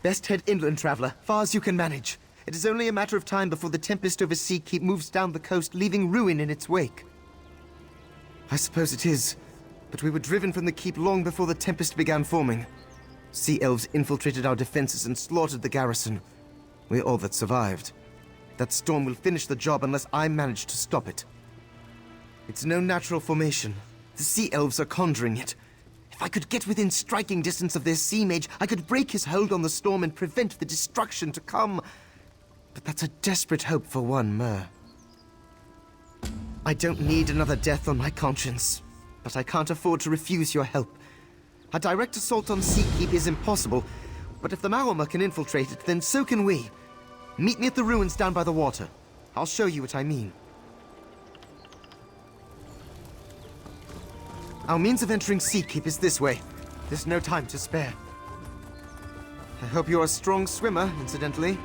Best head inland, traveler, far as you can manage. It is only a matter of time before the tempest over Sea Keep moves down the coast, leaving ruin in its wake. I suppose it is, but we were driven from the keep long before the tempest began forming. Sea elves infiltrated our defenses and slaughtered the garrison. We're all that survived. That storm will finish the job unless I manage to stop it. It's no natural formation. The sea elves are conjuring it. If I could get within striking distance of their sea mage, I could break his hold on the storm and prevent the destruction to come. But that's a desperate hope for one mer. I don't need another death on my conscience, but I can't afford to refuse your help. A direct assault on Sea Keep is impossible, but if the Maormer can infiltrate it, then so can we. Meet me at the ruins down by the water. I'll show you what I mean. Our means of entering Sea Keep is this way. There's no time to spare. I hope you're a strong swimmer, incidentally.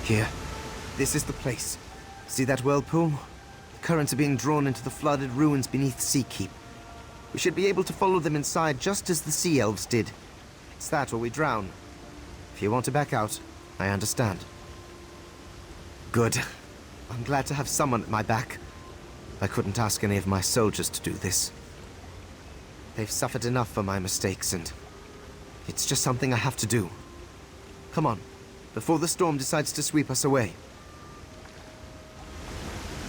Here. This is the place. See that whirlpool? The currents are being drawn into the flooded ruins beneath Sea Keep. We should be able to follow them inside just as the sea elves did. It's that or we drown. If you want to back out, I understand. Good. I'm glad to have someone at my back. I couldn't ask any of my soldiers to do this. They've suffered enough for my mistakes, and it's just something I have to do. Come on, before the storm decides to sweep us away.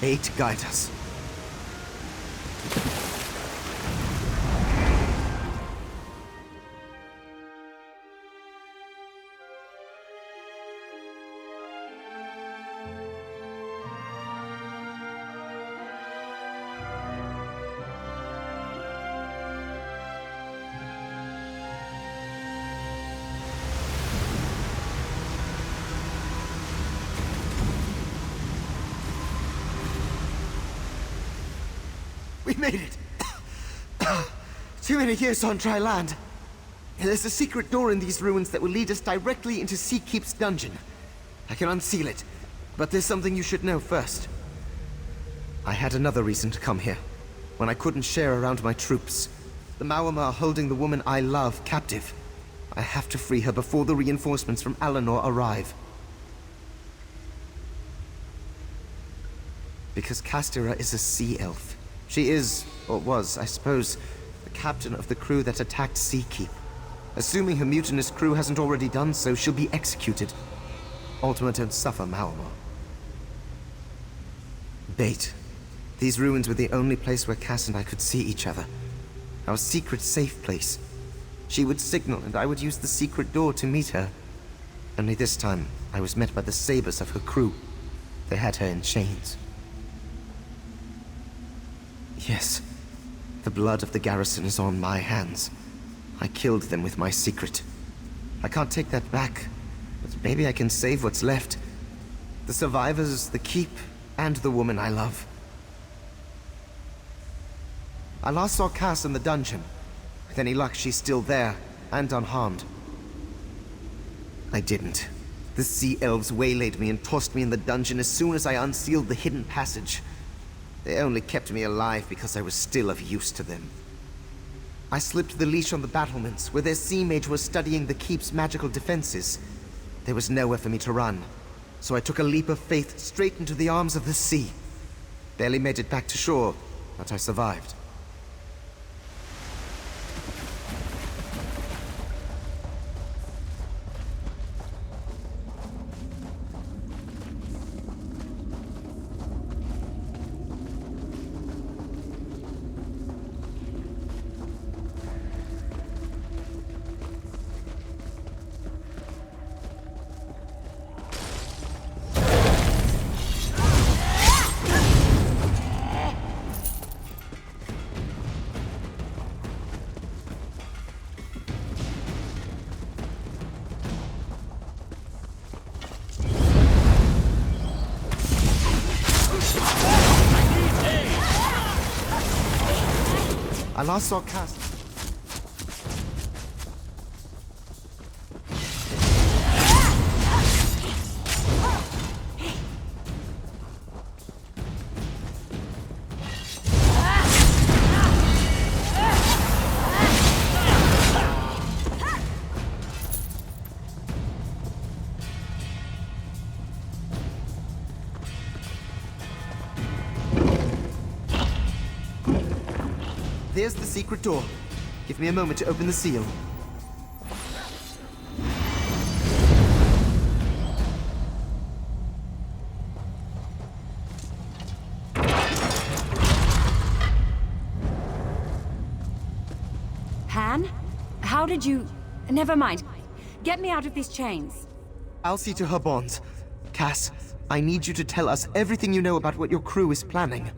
8 guide us. We made it! Too many years on dry land. There's a secret door in these ruins that will lead us directly into Sea Keep's dungeon. I can unseal it, but there's something you should know first. I had another reason to come here, when I couldn't share around my troops. The Maormer are holding the woman I love captive. I have to free her before the reinforcements from Alinor arrive. Because Castira is a sea elf. She is, or was, I suppose, the captain of the crew that attacked Sea Keep. Assuming her mutinous crew hasn't already done so, she'll be executed. Ultima don't suffer Maormer. Bait. These ruins were the only place where Cass and I could see each other. Our secret safe place. She would signal and I would use the secret door to meet her. Only this time, I was met by the sabers of her crew. They had her in chains. Yes, the blood of the garrison is on my hands. I killed them with my secret. I can't take that back, but maybe I can save what's left. The survivors, the keep, and the woman I love. I last saw Cass in the dungeon. With any luck, she's still there, and unharmed. I didn't. The sea elves waylaid me and tossed me in the dungeon as soon as I unsealed the hidden passage. They only kept me alive because I was still of use to them. I slipped the leash on the battlements, where their sea mage was studying the keep's magical defenses. There was nowhere for me to run, so I took a leap of faith straight into the arms of the sea. Barely made it back to shore, but I survived. I last saw Cass. there's the secret door. Give me a moment to open the seal. Pan? How did you... Never mind. Get me out of these chains. I'll see to her bonds. Cass, I need you to tell us everything you know about what your crew is planning.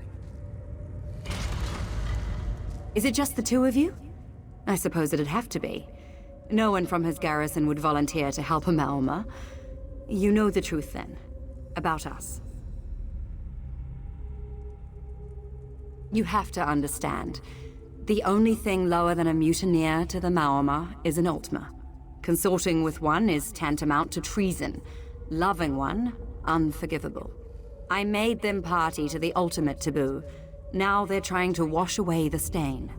Is it just the two of you? I suppose it'd have to be. No one from his garrison would volunteer to help Amalma. You know the truth then, about us. You have to understand. The only thing lower than a mutineer to the Maorma is an Ultima. Consorting with one is tantamount to treason. Loving one, unforgivable. I made them party to the ultimate taboo. Now they're trying to wash away the stain.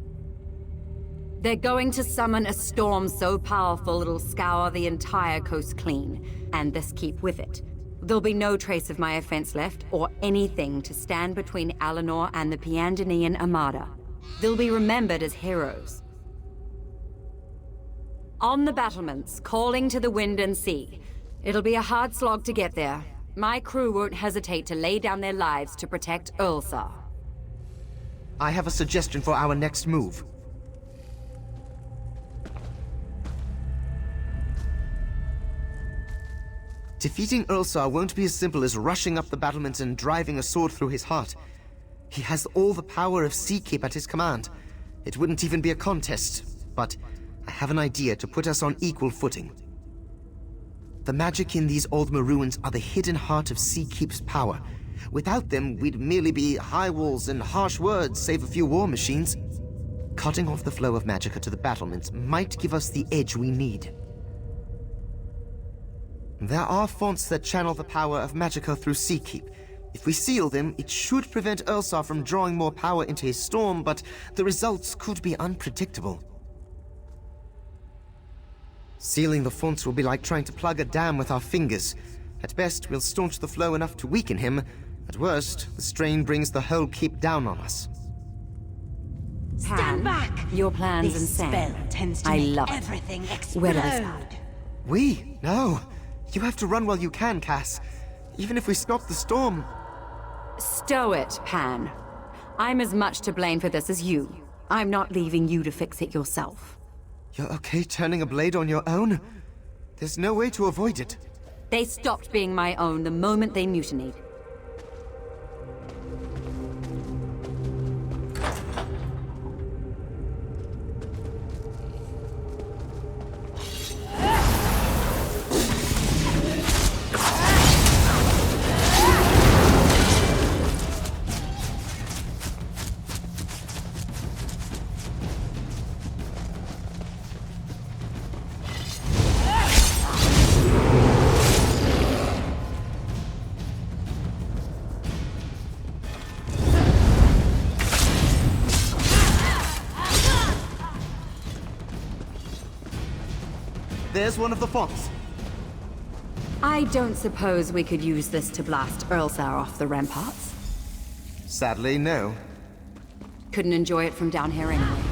They're going to summon a storm so powerful it'll scour the entire coast clean, and this keep with it. There'll be no trace of my offense left, or anything to stand between Alinor and the Piandinian Armada. They'll be remembered as heroes. On the battlements, calling to the wind and sea. It'll be a hard slog to get there. My crew won't hesitate to lay down their lives to protect Ulsar. I have a suggestion for our next move. Defeating Ulsar won't be as simple as rushing up the battlements and driving a sword through his heart. He has all the power of Seakeep at his command. It wouldn't even be a contest, but I have an idea to put us on equal footing. The magic in these old ruins are the hidden heart of Seakeep's power. Without them, we'd merely be high walls and harsh words, save a few war machines. Cutting off the flow of magicka to the battlements might give us the edge we need. There are fonts that channel the power of magicka through Seakeep. If we seal them, it should prevent Ulsar from drawing more power into his storm, but the results could be unpredictable. Sealing the fonts will be like trying to plug a dam with our fingers. At best, we'll staunch the flow enough to weaken him. At worst, the strain brings the whole keep down on us. Stand back! Your plan's This insane. spell tends to I make love it. everything explode. Where do I start? We? No. You have to run while you can, Cass. Even if we stop the storm... Stow it, Pan. I'm as much to blame for this as you. I'm not leaving you to fix it yourself. You're okay turning a blade on your own? There's no way to avoid it. They stopped being my own the moment they mutinied. There's one of the fonts. I don't suppose we could use this to blast Ulsar off the ramparts. Sadly, no. Couldn't enjoy it from down here anyway.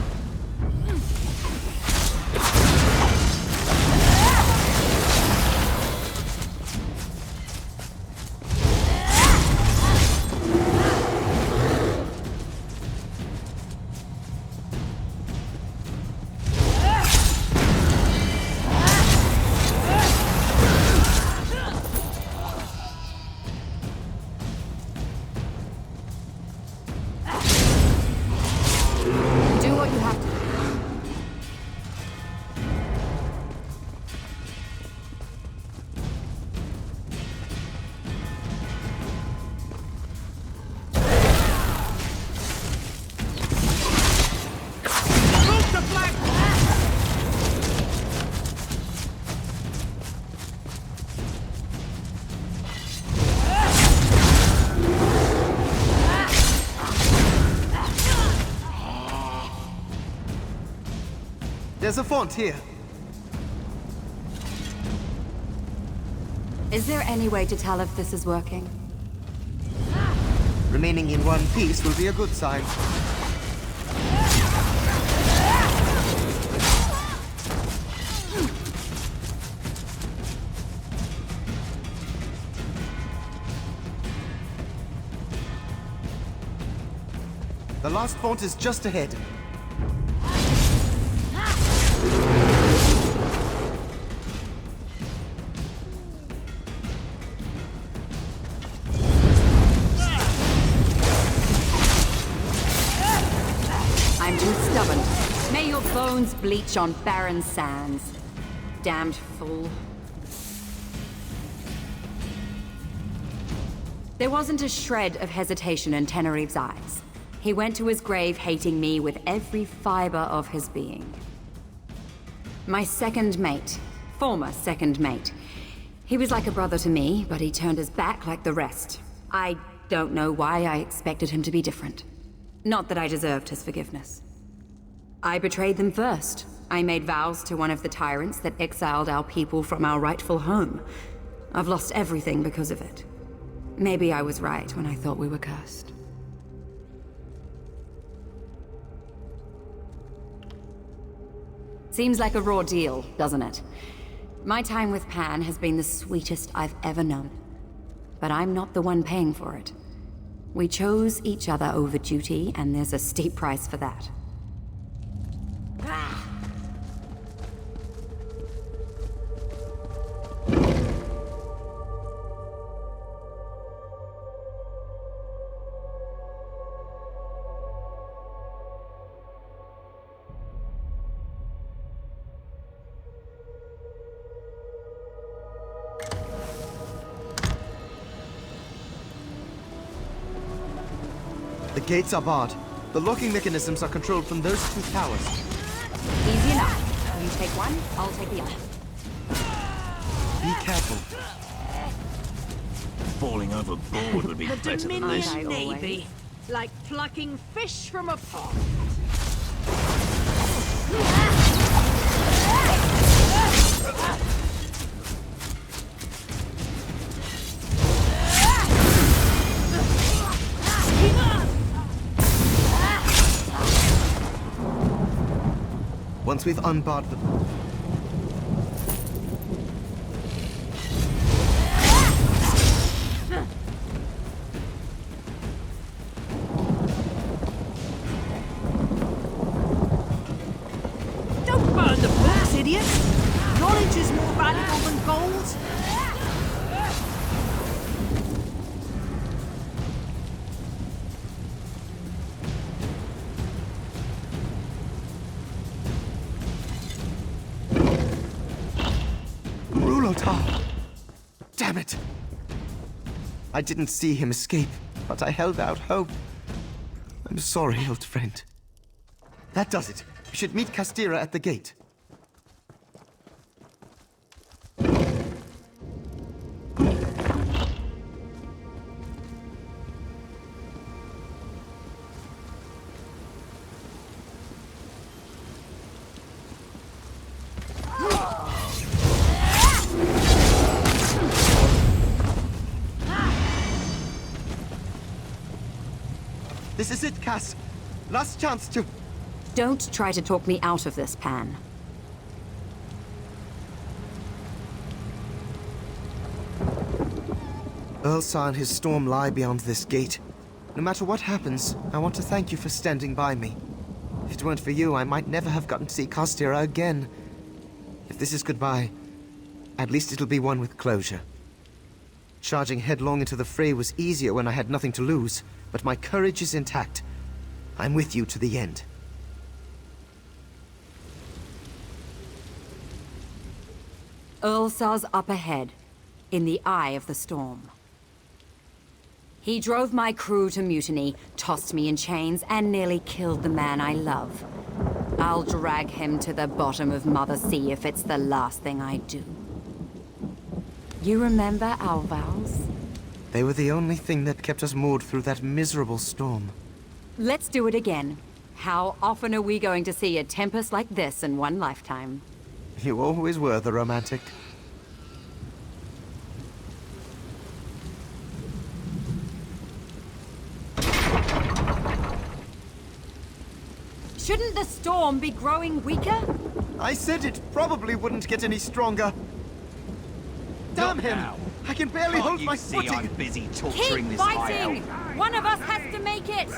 Do what you have to. Move the flag! There's a font here. Is there any way to tell if this is working? Remaining in one piece will be a good sign. The last font is just ahead. I'm too stubborn. May your bones bleach on barren sands. Damned fool. There wasn't a shred of hesitation in Tenerife's eyes. He went to his grave hating me with every fiber of his being. My second mate. Former second mate. He was like a brother to me, but he turned his back like the rest. I don't know why I expected him to be different. Not that I deserved his forgiveness. I betrayed them first. I made vows to one of the tyrants that exiled our people from our rightful home. I've lost everything because of it. Maybe I was right when I thought we were cursed. Seems like a raw deal, doesn't it? My time with Pan has been the sweetest I've ever known. But I'm not the one paying for it. We chose each other over duty, and there's a steep price for that. The gates are barred. The locking mechanisms are controlled from those two towers. Easy enough. You take one, I'll take the other. Be careful. Falling overboard would be The better than this. Dominion always. Navy. Like plucking fish from a pond. Once we've unbarred the... Don't burn the books, idiot! Knowledge is more valuable than gold. Damn it! I didn't see him escape, but I held out hope. I'm sorry, old friend. That does it. We should meet Castira at the gate. This is it, Cass. Last chance to... Don't try to talk me out of this, Pan. Earlsar and his storm lie beyond this gate. No matter what happens, I want to thank you for standing by me. If it weren't for you, I might never have gotten to see Castira again. If this is goodbye, at least it'll be one with closure. Charging headlong into the fray was easier when I had nothing to lose, but my courage is intact. I'm with you to the end. Earlsar's up ahead, in the eye of the storm. He drove my crew to mutiny, tossed me in chains, and nearly killed the man I love. I'll drag him to the bottom of Mother Sea if it's the last thing I do. You remember our vows? They were the only thing that kept us moored through that miserable storm. Let's do it again. How often are we going to see a tempest like this in one lifetime? You always were the romantic. Shouldn't the storm be growing weaker? I said it probably wouldn't get any stronger. Damn Not him! now. I can barely Can't hold you my see footing. I'm busy Keep torturing this high fighting! elf? One of us has to make it!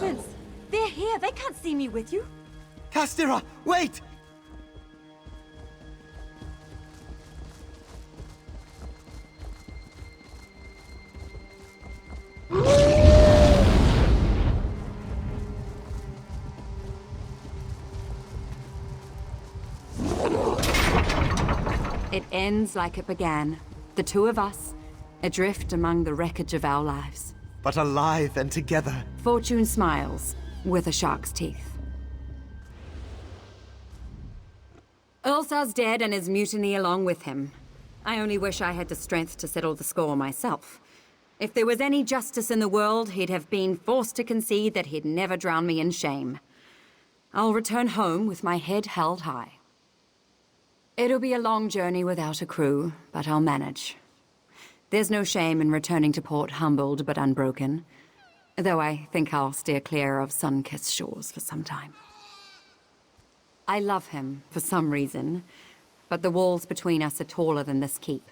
reinforcements! They're here! They can't see me with you! Castira, wait! It ends like it began. The two of us, adrift among the wreckage of our lives. But alive and together. Fortune smiles, with a shark's teeth. Ulsar's dead and his mutiny along with him. I only wish I had the strength to settle the score myself. If there was any justice in the world, he'd have been forced to concede that he'd never drown me in shame. I'll return home with my head held high. It'll be a long journey without a crew, but I'll manage. There's no shame in returning to port humbled but unbroken, though I think I'll steer clear of sun-kissed shores for some time. I love him for some reason, but the walls between us are taller than this keep.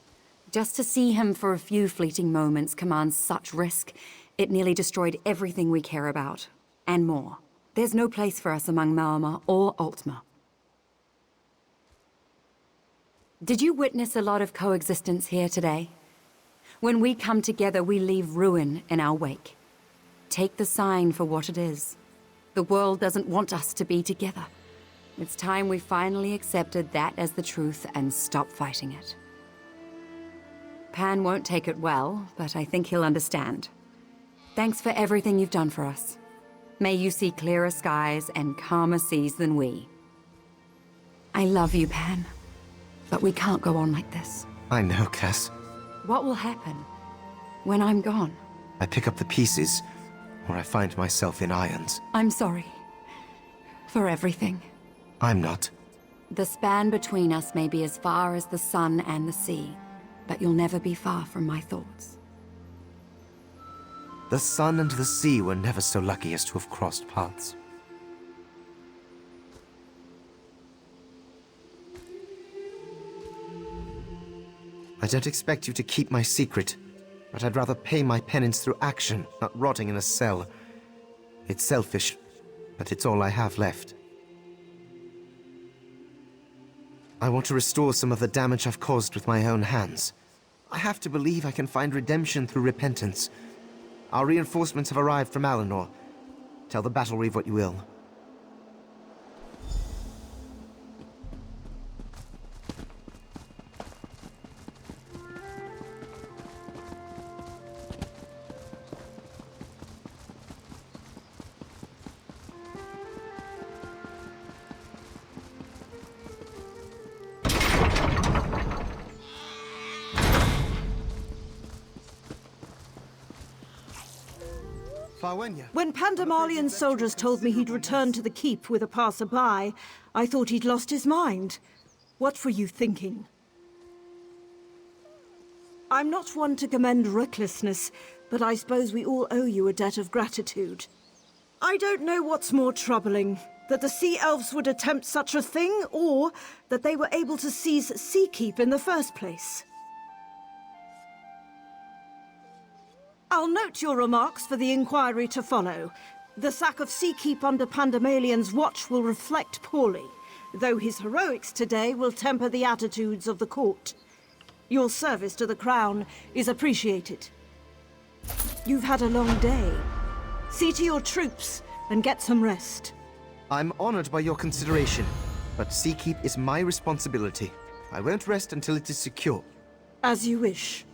Just to see him for a few fleeting moments commands such risk, it nearly destroyed everything we care about, and more. There's no place for us among Maormer or Altmer. Did you witness a lot of coexistence here today? When we come together, we leave ruin in our wake. Take the sign for what it is. The world doesn't want us to be together. It's time we finally accepted that as the truth and stopped fighting it. Pan won't take it well, but I think he'll understand. Thanks for everything you've done for us. May you see clearer skies and calmer seas than we. I love you, Pan. But we can't go on like this. I know, Cass. What will happen when I'm gone? I pick up the pieces, or I find myself in irons. I'm sorry for everything. I'm not. The span between us may be as far as the sun and the sea, but you'll never be far from my thoughts. The sun and the sea were never so lucky as to have crossed paths. I don't expect you to keep my secret, but I'd rather pay my penance through action, not rotting in a cell. It's selfish, but it's all I have left. I want to restore some of the damage I've caused with my own hands. I have to believe I can find redemption through repentance. Our reinforcements have arrived from Alinor. Tell the battle reeve what you will. When Pandemalian's soldiers told me he'd returned to the keep with a passerby, I thought he'd lost his mind. What were you thinking? I'm not one to commend recklessness, but I suppose we all owe you a debt of gratitude. I don't know what's more troubling, that the Sea Elves would attempt such a thing, or that they were able to seize Seakeep in the first place. I'll note your remarks for the inquiry to follow. The sack of Seakeep under Pandemalian's watch will reflect poorly, though his heroics today will temper the attitudes of the court. Your service to the Crown is appreciated. You've had a long day. See to your troops and get some rest. I'm honored by your consideration, but Seakeep is my responsibility. I won't rest until it is secure. As you wish.